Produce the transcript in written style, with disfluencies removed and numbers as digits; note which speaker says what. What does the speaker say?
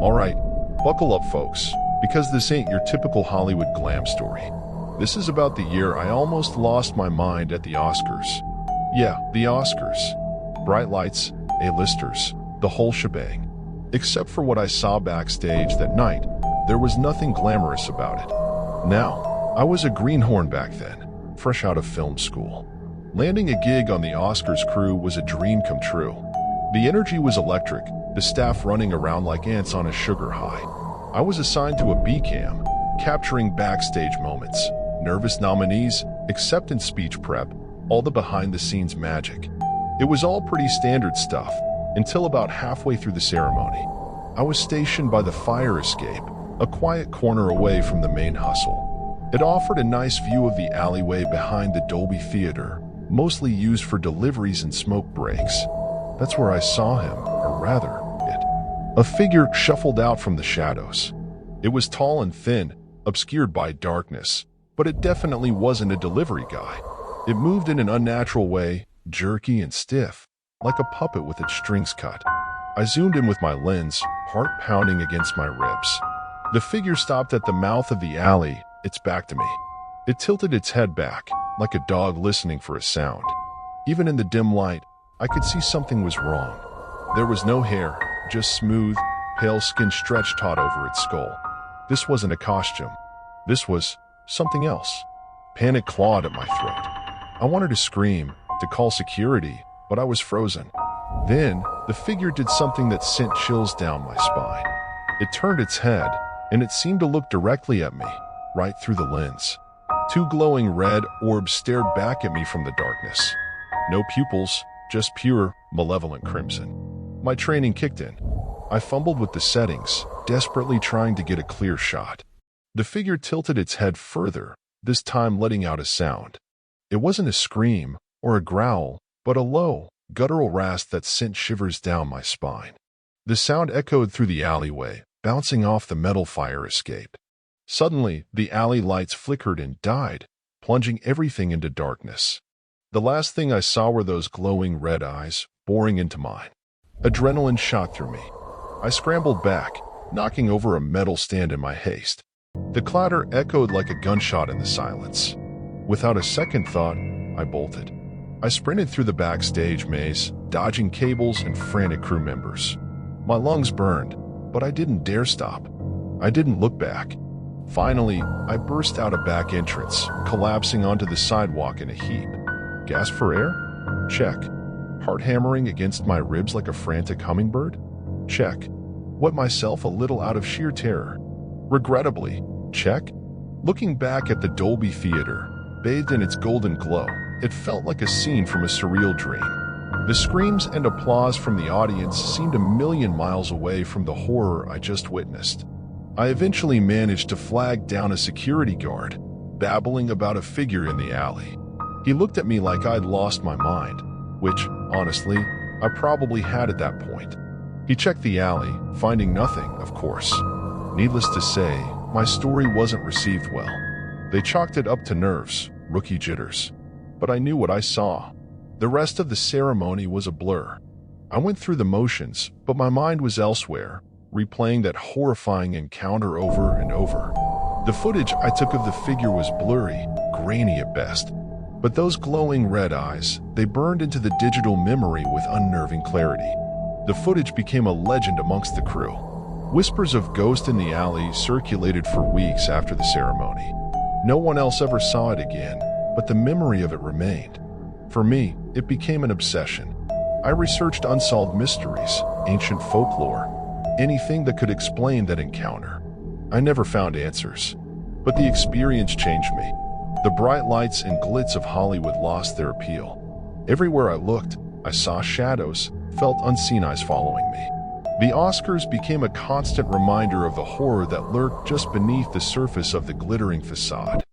Speaker 1: Alright, buckle up folks, because this ain't your typical Hollywood glam story. This is about the year I almost lost my mind at the Oscars. Yeah, the Oscars. Bright lights, A-listers, the whole shebang. Except for what I saw backstage that night, there was nothing glamorous about it. Now, I was a greenhorn back then, fresh out of film school. Landing a gig on the Oscars crew was a dream come true. The energy was electric, the staff running around like ants on a sugar high. I was assigned to a B-cam, capturing backstage moments, nervous nominees, acceptance speech prep, all the behind-the-scenes magic. It was all pretty standard stuff, until about halfway through the ceremony. I was stationed by the fire escape, a quiet corner away from the main hustle. It offered a nice view of the alleyway behind the Dolby Theater, mostly used for deliveries and smoke breaks. That's where I saw him, or rather, it. A figure shuffled out from the shadows. It was tall and thin, obscured by darkness, but it definitely wasn't a delivery guy. It moved in an unnatural way, jerky and stiff, like a puppet with its strings cut. I zoomed in with my lens, heart pounding against my ribs. The figure stopped at the mouth of the alley, its back to me. It tilted its head back, like a dog listening for a sound. Even in the dim light, I could see something was wrong. There was no hair, just smooth, pale skin stretched taut over its skull. This wasn't a costume. This was something else. Panic clawed at my throat. I wanted to scream, to call security, but I was frozen. Then, the figure did something that sent chills down my spine. It turned its head, and it seemed to look directly at me, right through the lens. Two glowing red orbs stared back at me from the darkness. No pupils, just pure, malevolent crimson. My training kicked in. I fumbled with the settings, desperately trying to get a clear shot. The figure tilted its head further, this time letting out a sound. It wasn't a scream or a growl, but a low, guttural rasp that sent shivers down my spine. The sound echoed through the alleyway, bouncing off the metal fire escape. Suddenly, the alley lights flickered and died, plunging everything into darkness. The last thing I saw were those glowing red eyes, boring into mine. Adrenaline shot through me. I scrambled back, knocking over a metal stand in my haste. The clatter echoed like a gunshot in the silence. Without a second thought, I bolted. I sprinted through the backstage maze, dodging cables and frantic crew members. My lungs burned, but I didn't dare stop. I didn't look back. Finally, I burst out a back entrance, collapsing onto the sidewalk in a heap. Gasp for air? Check. Heart hammering against my ribs like a frantic hummingbird? Check. Wet myself a little out of sheer terror. Regrettably, check. Looking back at the Dolby Theater, bathed in its golden glow, it felt like a scene from a surreal dream. The screams and applause from the audience seemed a million miles away from the horror I just witnessed. I eventually managed to flag down a security guard, babbling about a figure in the alley. He looked at me like I'd lost my mind, which, honestly, I probably had at that point. He checked the alley, finding nothing, of course. Needless to say, my story wasn't received well. They chalked it up to nerves, rookie jitters. But I knew what I saw. The rest of the ceremony was a blur. I went through the motions, but my mind was elsewhere, replaying that horrifying encounter over and over. The footage I took of the figure was blurry, grainy at best. But those glowing red eyes, they burned into the digital memory with unnerving clarity. The footage became a legend amongst the crew. Whispers of ghosts in the alley circulated for weeks after the ceremony. No one else ever saw it again, but the memory of it remained. For me, it became an obsession. I researched unsolved mysteries, ancient folklore, anything that could explain that encounter. I never found answers, but the experience changed me. The bright lights and glitz of Hollywood lost their appeal. Everywhere I looked, I saw shadows, felt unseen eyes following me. The Oscars became a constant reminder of the horror that lurked just beneath the surface of the glittering facade.